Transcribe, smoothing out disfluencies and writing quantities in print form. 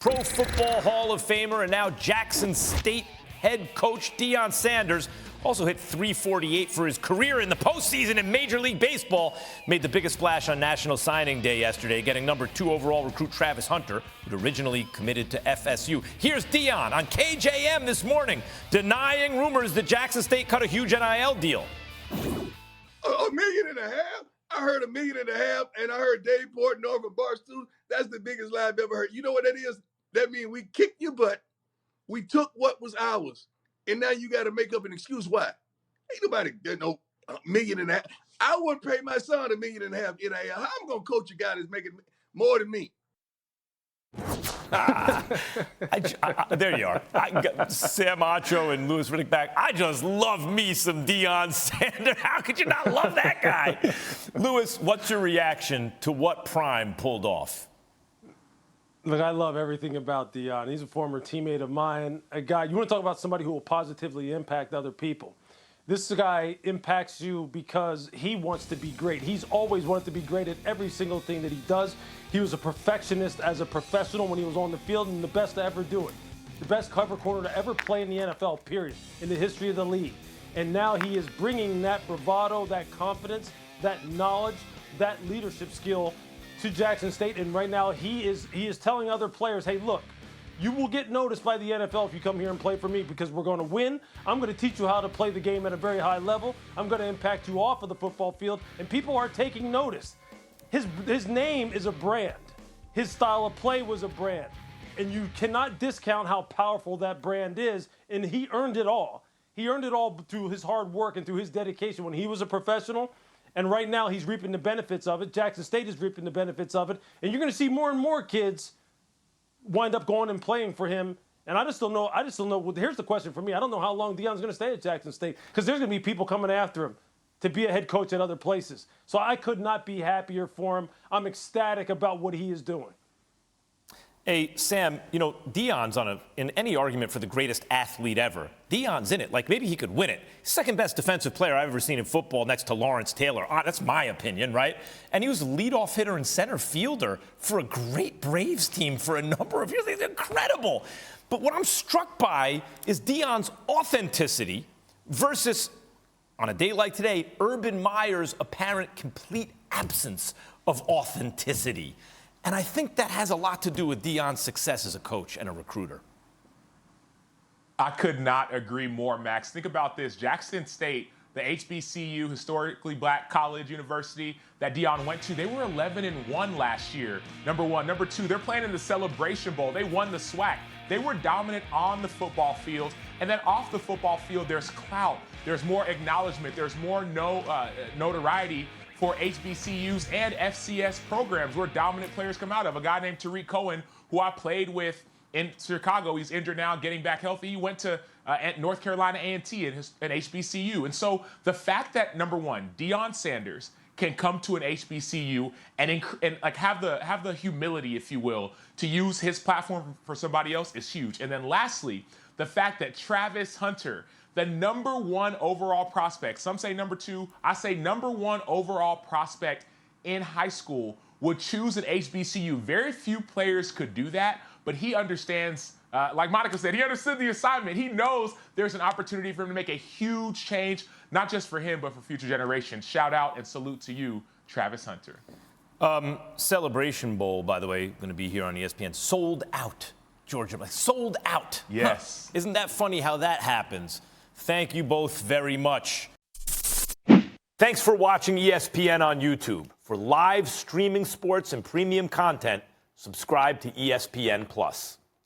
Pro Football Hall of Famer and now Jackson State head coach Deion Sanders also hit .348 for his career in the postseason in Major League Baseball. Made the biggest splash on National Signing Day yesterday, getting number 2 overall recruit Travis Hunter, who'd originally committed to FSU. Here's Deion on KJM this morning, denying rumors that Jackson State cut a huge NIL deal. $1.5 million? I heard $1.5 million, and I heard Dave Portnoy from Barstool. That's the biggest lie I've ever heard. You know what that is? That means we kicked your butt. We took what was ours, and now you got to make up an excuse why. Ain't nobody get no $1.5 million. I wouldn't pay my son $1.5 million NIL. How I'm gonna coach a guy that's making more than me? There you are. Sam Acho and Louis Riddick back. I just love me some Deion Sanders. How could you not love that guy? Louis, what's your reaction to what Prime pulled off? Look, I love everything about Deion. He's a former teammate of mine. A guy, you want to talk about somebody who will positively impact other people. This guy impacts you because he wants to be great. He's always wanted to be great at every single thing that he does. He was a perfectionist as a professional when he was on the field and the best to ever do it. The best cover corner to ever play in the NFL, period, in the history of the league. And now he is bringing that bravado, that confidence, that knowledge, that leadership skill to Jackson State. And right now he is telling other players, hey, look, you will get noticed by the NFL if you come here and play for me because we're going to win. I'm going to teach you how to play the game at a very high level. I'm going to impact you off of the football field, and people are taking notice. His name is a brand. His style of play was a brand, and you cannot discount how powerful that brand is, and he earned it all. He earned it all through his hard work and through his dedication when he was a professional, and right now he's reaping the benefits of it. Jackson State is reaping the benefits of it, and you're going to see more and more kids wind up going and playing for him. And I just don't know. Here's the question for me. I don't know how long Deion's going to stay at Jackson State because there's going to be people coming after him to be a head coach at other places. So I could not be happier for him. I'm ecstatic about what he is doing. Hey, Sam, you know, Deion's in any argument for the greatest athlete ever. Deion's in it. Like, maybe he could win it. Second best defensive player I've ever seen in football next to Lawrence Taylor. That's my opinion, right? And he was a leadoff hitter and center fielder for a great Braves team for a number of years. He's incredible. But what I'm struck by is Deion's authenticity versus, on a day like today, Urban Meyer's apparent complete absence of authenticity. And I think that has a lot to do with Deion's success as a coach and a recruiter. I could not agree more, Max. Think about this. Jackson State, the HBCU, historically black college university that Deion went to, they were 11-1 last year, number one. Number two, they're playing in the Celebration Bowl. They won the SWAC. They were dominant on the football field. And then off the football field, there's clout. There's more acknowledgement. There's more notoriety for HBCUs and FCS programs where dominant players come out of. A guy named Tariq Cohen, who I played with in Chicago, he's injured now, getting back healthy. He went to North Carolina A&T an HBCU. And so the fact that, number one, Deion Sanders can come to an HBCU and like have the humility, if you will, to use his platform for somebody else is huge. And then lastly, the fact that Travis Hunter, the number 1 overall prospect, some say number 2, I say number 1 overall prospect in high school, would choose an HBCU. Very few players could do that, but he understands, like Monica said, he understood the assignment. He knows there's an opportunity for him to make a huge change, not just for him, but for future generations. Shout out and salute to you, Travis Hunter. Celebration Bowl, by the way, going to be here on ESPN. Sold out, Georgia. Sold out. Yes. Huh. Isn't that funny how that happens? Thank you both very much. Thanks for watching ESPN on YouTube. For live streaming sports and premium content, subscribe to ESPN+.